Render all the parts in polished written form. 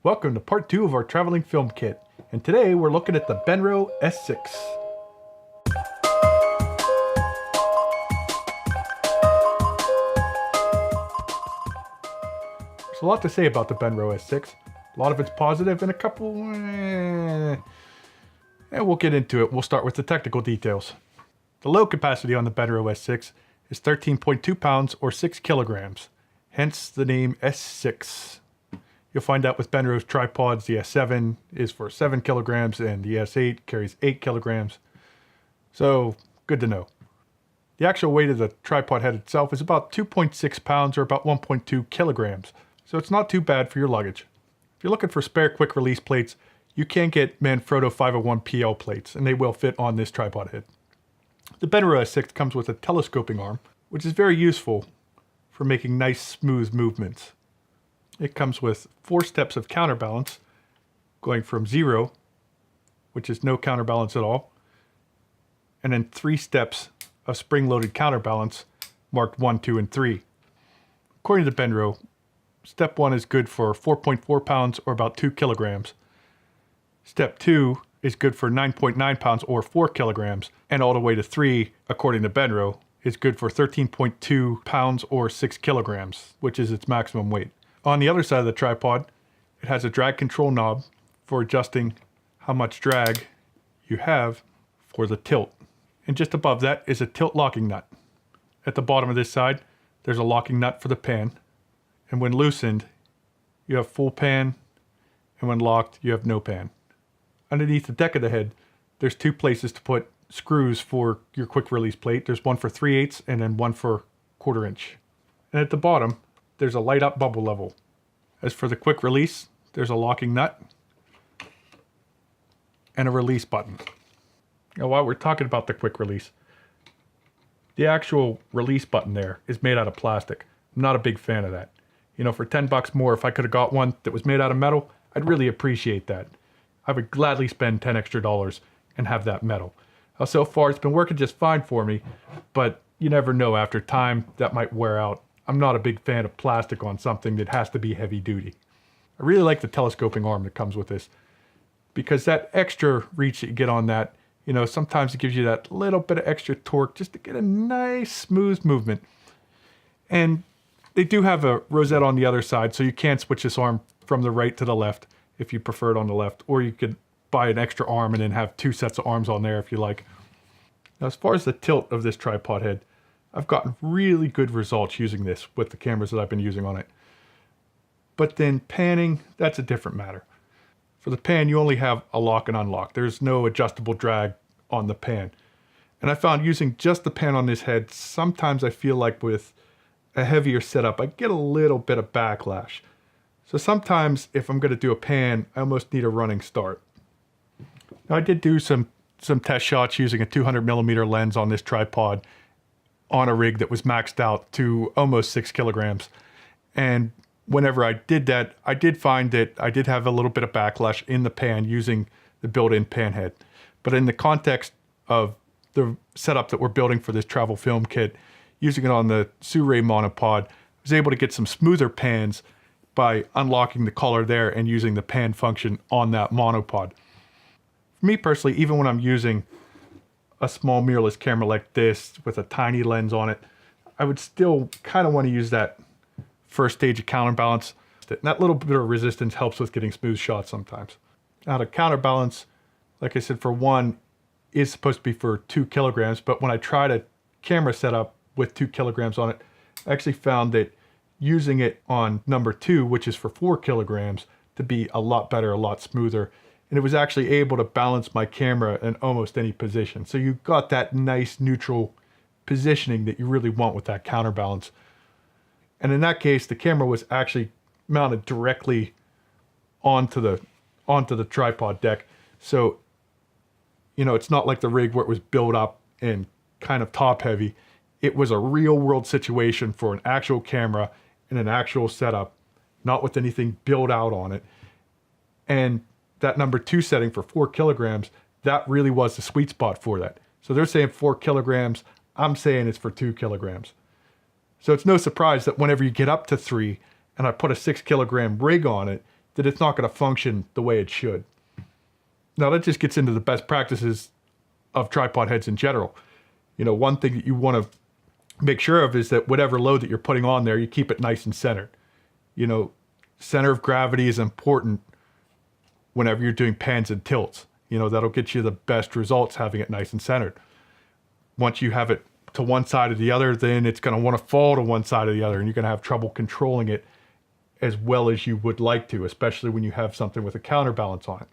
Welcome to part 2 of our traveling film kit, and today we're looking at the Benro S6. There's a lot to say about the Benro S6. A lot of it's positive and a couple... and we'll get into it. We'll start with the technical details. The load capacity on the Benro S6 is 13.2 pounds or 6 kilograms, hence the name S6. You'll find out with Benro's tripods, the S7 is for 7 kilograms and the S8 carries 8 kilograms. So, good to know. The actual weight of the tripod head itself is about 2.6 pounds or about 1.2 kilograms. So it's not too bad for your luggage. If you're looking for spare quick release plates, you can get Manfrotto 501 PL plates, and they will fit on this tripod head. The Benro S6 comes with a telescoping arm, which is very useful for making nice smooth movements. It comes with 4 steps of counterbalance, going from 0, which is no counterbalance at all, and then 3 steps of spring-loaded counterbalance, marked 1, 2, and 3. According to Benro, step 1 is good for 4.4 pounds or about 2 kilograms. Step 2 is good for 9.9 pounds or 4 kilograms, and all the way to 3, according to Benro, is good for 13.2 pounds or 6 kilograms, which is its maximum weight. On the other side of the tripod, it has a drag control knob for adjusting how much drag you have for the tilt. And just above that is a tilt locking nut. At the bottom of this side, there's a locking nut for the pan. And when loosened, you have full pan, and when locked, you have no pan. Underneath the deck of the head, there's 2 places to put screws for your quick release plate. There's one for 3/8 and then one for 1/4 inch. And at the bottom, there's a light up bubble level. As for the quick release, there's a locking nut and a release button. Now while we're talking about the quick release, the actual release button there is made out of plastic. I'm not a big fan of that. You know, for 10 bucks more, if I could have got one that was made out of metal, I'd really appreciate that. I would gladly spend $10 extra and have that metal. So far it's been working just fine for me, but you never know, after time that might wear out. I'm not a big fan of plastic on something that has to be heavy duty. I really like the telescoping arm that comes with this, because that extra reach that you get on that, you know, sometimes it gives you that little bit of extra torque just to get a nice smooth movement. And they do have a rosette on the other side, so you can switch this arm from the right to the left if you prefer it on the left, or you could buy an extra arm and then have 2 sets of arms on there if you like. Now, as far as the tilt of this tripod head, I've gotten really good results using this with the cameras that I've been using on it. But then panning, that's a different matter. For the pan, you only have a lock and unlock. There's no adjustable drag on the pan. And I found using just the pan on this head, sometimes I feel like with a heavier setup, I get a little bit of backlash. So sometimes if I'm going to do a pan, I almost need a running start. Now I did do some test shots using a 200mm lens on this tripod on a rig that was maxed out to almost 6 kilograms. And whenever I did that, I did find that I did have a little bit of backlash in the pan using the built-in pan head. But in the context of the setup that we're building for this travel film kit, using it on the Sirui monopod, I was able to get some smoother pans by unlocking the collar there and using the pan function on that monopod. For me personally, even when I'm using a small mirrorless camera like this with a tiny lens on it, I would still kind of want to use that first stage of counterbalance. That little bit of resistance helps with getting smooth shots sometimes. Now the counterbalance, like I said, for 1 is supposed to be for 2 kilograms, but when I tried a camera setup with 2 kilograms on it, I actually found that using it on number 2, which is for 4 kilograms, to be a lot better, a lot smoother. And it was actually able to balance my camera in almost any position. So you got that nice neutral positioning that you really want with that counterbalance. And in that case, the camera was actually mounted directly onto the tripod deck. So, you know, it's not like the rig where it was built up and kind of top heavy. It was a real world situation for an actual camera in an actual setup, not with anything built out on it. And that number 2 setting for 4 kilograms, that really was the sweet spot for that. So they're saying 4 kilograms, I'm saying it's for 2 kilograms. So it's no surprise that whenever you get up to 3 and I put a 6 kilogram rig on it, that it's not going to function the way it should. Now that just gets into the best practices of tripod heads in general. You know, one thing that you want to make sure of is that whatever load that you're putting on there, you keep it nice and centered. You know, center of gravity is important whenever you're doing pans and tilts. You know, that'll get you the best results having it nice and centered. Once you have it to one side or the other, then it's going to want to fall to one side or the other, and you're going to have trouble controlling it as well as you would like to, especially when you have something with a counterbalance on it.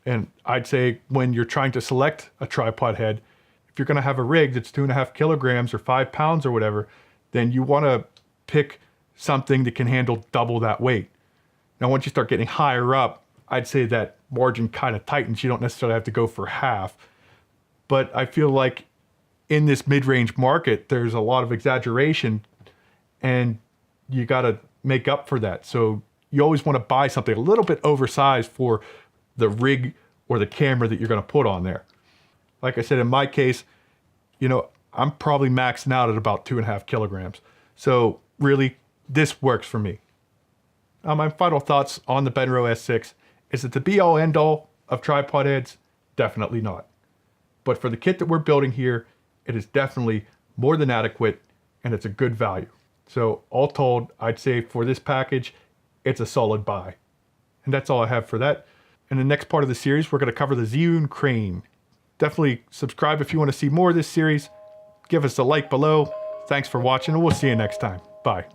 And I'd say when you're trying to select a tripod head, if you're going to have a rig that's 2.5 kilograms or 5 pounds or whatever, then you want to pick something that can handle double that weight. Now, once you start getting higher up, I'd say that margin kind of tightens. You don't necessarily have to go for half. But I feel like in this mid-range market, there's a lot of exaggeration, and you got to make up for that. So you always want to buy something a little bit oversized for the rig or the camera that you're going to put on there. Like I said, in my case, you know, I'm probably maxing out at about 2.5 kilograms. So really, this works for me. My final thoughts on the Benro S6 is it the be-all end-all of tripod heads? Definitely not. But for the kit that we're building here, it is definitely more than adequate, and it's a good value. So all told, I'd say for this package, it's a solid buy. And that's all I have for that. In the next part of the series, we're going to cover the Zhiyun Crane. Definitely subscribe if you want to see more of this series. Give us a like below. Thanks for watching, and we'll see you next time. Bye.